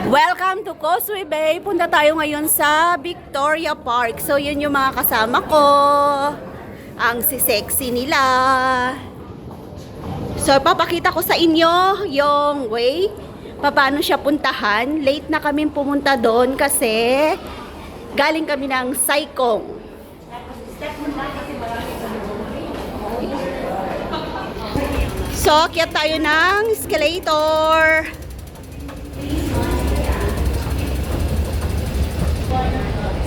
Welcome to Causeway Bay. Punta tayo ngayon sa Victoria Park. So, yun yung mga kasama ko. Ang sexy nila. So, papakita ko sa inyo yung way. Paano siya puntahan. Late na kami pumunta doon kasi galing kami ng Saikong. So, akyat tayo ng escalator.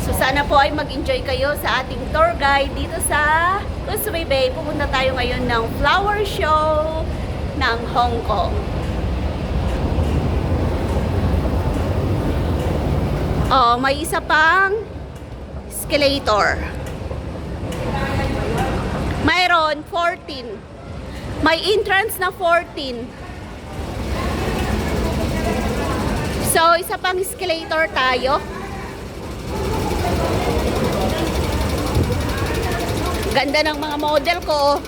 So, sana po ay mag-enjoy kayo sa ating tour guide dito sa Causeway Bay. Pupunta tayo ngayon ng flower show ng Hong Kong. Oh, may isa pang escalator. Mayroon 14. May entrance na 14. So, isa pang escalator tayo. Ganda ng mga model ko.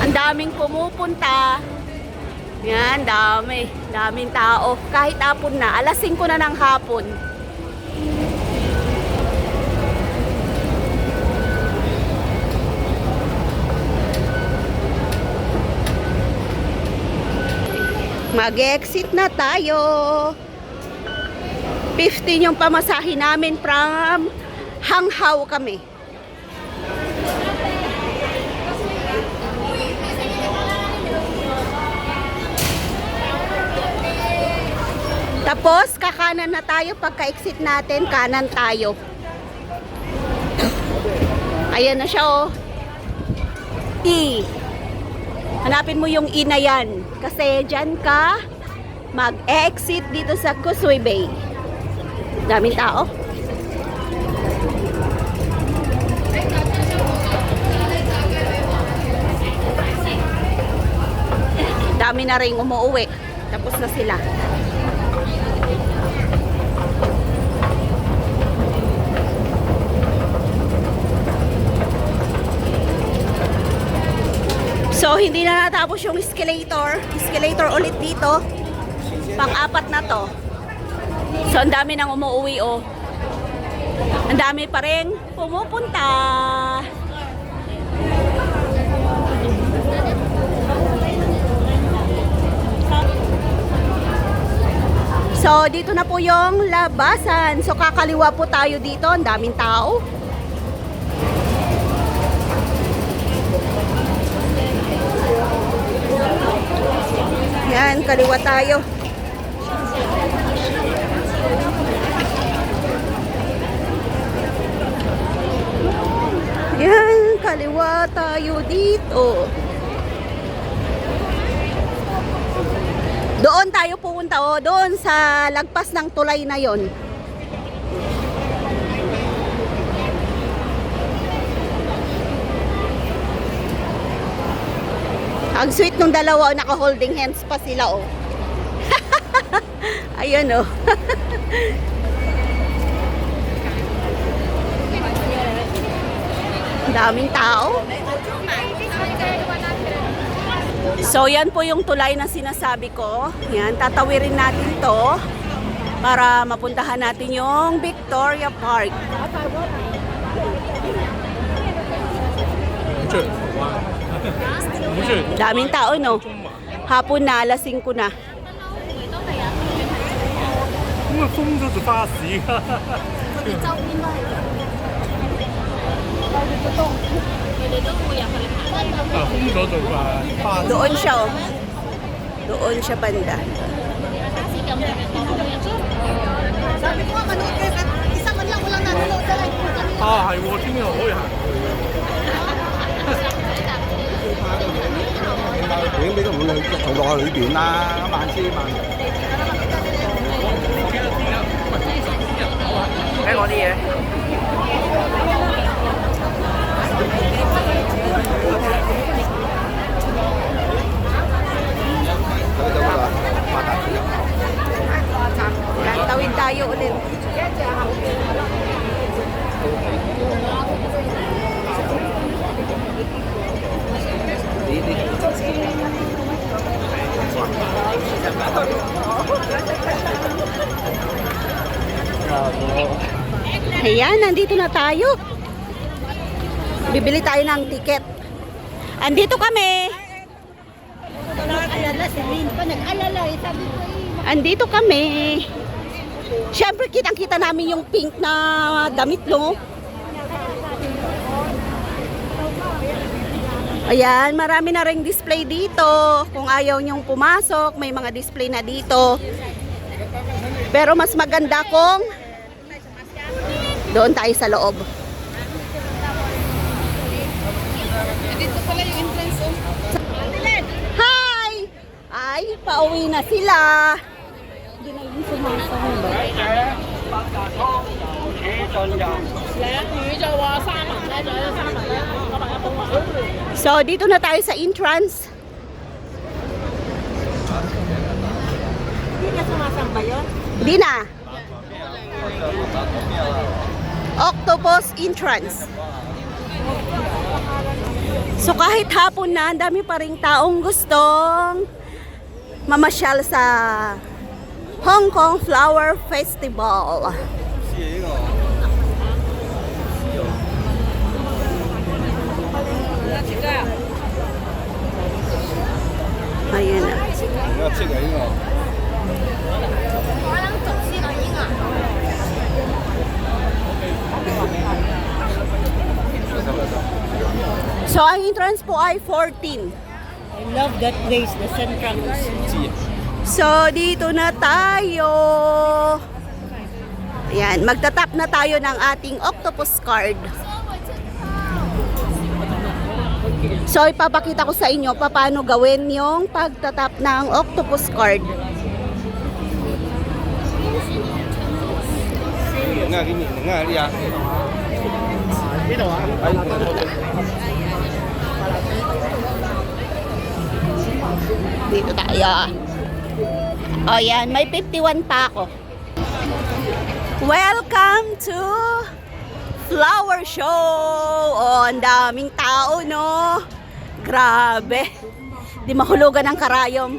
Ang daming pumupunta. Yan, daming tao. Kahit hapon na, alas 5 na ng hapon. Mag-exit na tayo. 15 yung pamasahe namin from Hanghao kami. Tapos kakanan na tayo. Pagka-exit natin, kanan tayo. Ayan na siya, oh. E. Hanapin mo yung E na yan. Kasi dyan ka mag-exit dito sa Causeway Bay. Daming tao. Dami na rin umuwi. Tapos na sila. So, hindi na natapos yung escalator. Escalator ulit dito. Pang-apat na to. So, ang dami nang umuwi, oh. Ang dami pa rin pumupunta. So, dito na po yung labasan. So, kakaliwa po tayo dito. Ang daming tao. Yan, kaliwa tayo. Yan, kaliwa tayo dito. Doon tayo pupunta, oh, doon sa lagpas ng tulay na yon. Ang sweet nung dalawa, naka-holding hands pa sila, oh. Ayun, oh. Daming tao. So, yan po yung tulay na sinasabi ko. Yan, tatawirin natin to para mapuntahan natin yung Victoria Park. Daming tao, no? Hapon na, alas 5 na. 因为风就是发习。風咗做發。 Doon siya, oh. Doon siya banda. Sabi ko nga, manood kayo. Isa man lang walang nanonood sa live. 啊，係喎，聽日可以行。影你都唔會做落去裏邊啦，萬千萬。睇我啲嘢。Tawid tayo ulit. Ayan, nandito na tayo. Bibili tayo ng ticket. Andito kami. Nag-alala si Lynn pa. Nag-alala eh. Sabi ko eh. Andito kami. Siyempre, kitang-kita namin yung pink na damit, no? Ayan, marami na ring display dito. Kung ayaw nyong pumasok, may mga display na dito. Pero mas maganda kung doon tayo sa loob. Dito pala yung entrance. Hi! Ay, pauwi na sila. Hindi na yung sumasama ba? So, dito na tayo sa entrance. Hindi ka sumasamba yun? Hindi na. Octopus entrance. So kahit hapon na, ang dami pa ring taong gustong mamasyal sa Hong Kong Flower Festival. Ayan na. So ang entrance po ay 14. I love that place, the Central. So, dito na tayo. Ayan, magtatap na tayo ng ating octopus card. So, ipapakita ko sa inyo paano gawin yung pagtatap ng octopus card. Dito tayo. O yan, may 51 pa ako. Welcome to Flower Show. O, ang daming tao, no? Grabe. Di mahulugan ang karayom.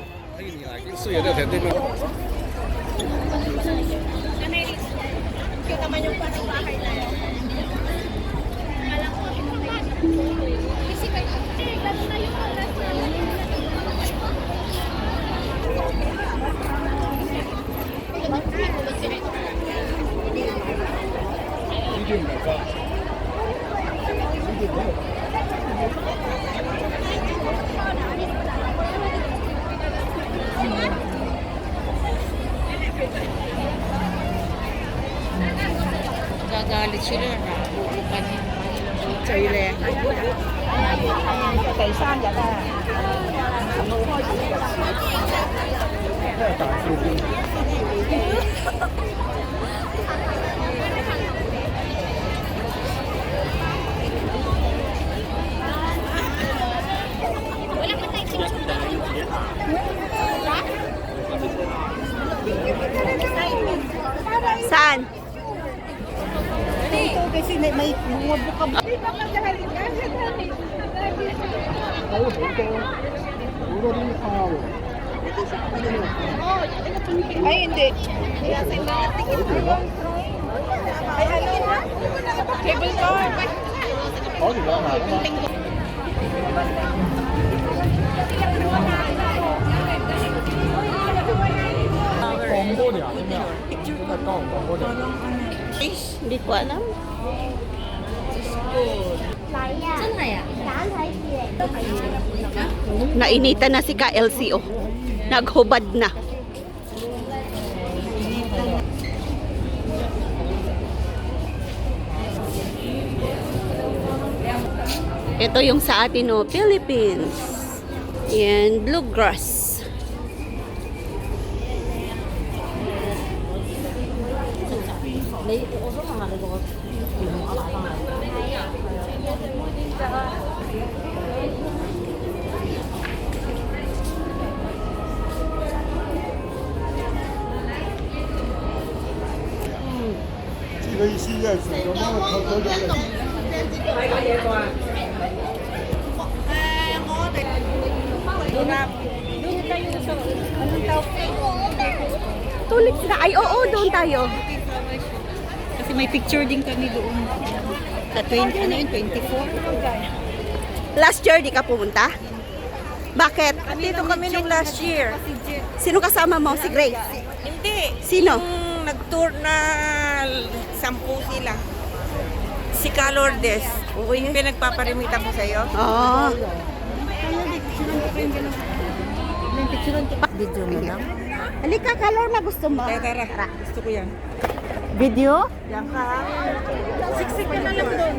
Gagalit sila na buukan yung Chile. Kaysan yata. Saan? Ito kasi may buka. Ay, hindi. Ay, ano? Cable car. Hindi ko alam. Nainita na si ka-LCO. Naghubad na. Ito yung sa atin, no, Philippines. Yan, bluegrass. Tulip na. Ay, oo, doon tayo. Kasi may picture din kami doon. Sa 20, ano yun, 24? Last year, di ka pumunta? Bakit? Dito kami nung last year. Sino kasama mo? Si Grace? Hindi. Sino? Yung nag-tour na 10 sila. Si Calordes. Yung pinagpaparimita ko sa'yo. Oo. Video mo lang. Halika, Kalor, na gusto mo. Tara. Gusto ko yan. Video? Yan ka. Siksik ka na lang doon.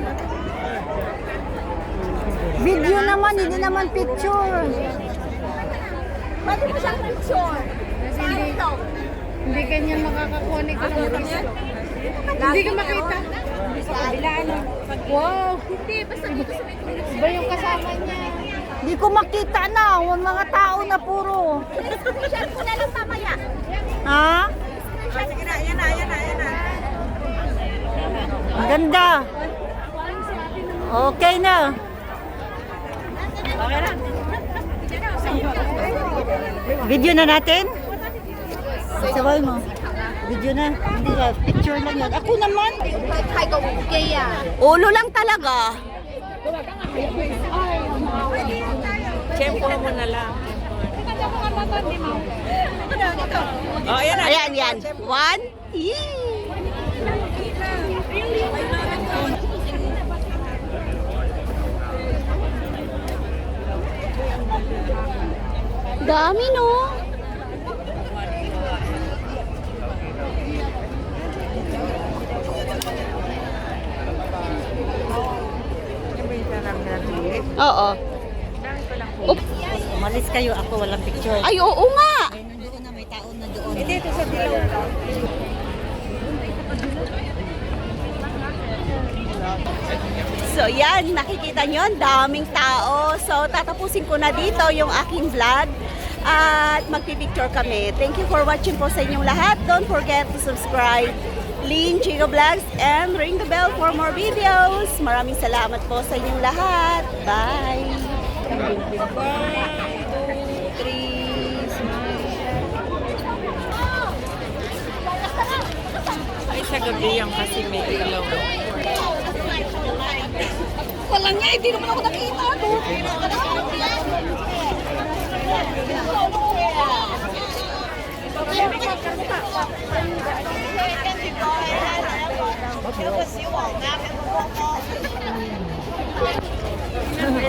Video naman, hindi naman picture. Pwede mo siyang picture. Hindi kanya makakakuha ni Kalordes. Hindi ka makita. Sa kabila, ano? Wow! Hindi, basta dito sa may iba yung kasama niya. Hindi ko makita na. Yung mga tao na puro. Screenshot ko na lang mamaya. Ha? Sige na, yan na. Ang ganda. Okay na. Video na natin? Sabay mo. Video na. Hindi na. Picture lang yan. Ako naman. Ulo lang talaga. Tempo mo na lang. Oh, ayan na. Ayan. One. Yee. Dami, no? Oo. Umalis kayo, ako walang picture. Ay, oo nga. Nandoon na, may tao na doon. Hindi, ito sa dilaw. So yan, nakikita nyo, ang daming tao. So tatapusin ko na dito yung aking vlog at magpipicture kami. Thank you for watching po sa inyong lahat. Don't forget to subscribe, Lynn Chico Vlogs, and ring the bell for more videos. Maraming salamat po sa inyong lahat. Bye! 1, 2, 3, smile. Ay, sa gabi yan kasi may ilaw. Walang nga, hindi naman ako nakita. May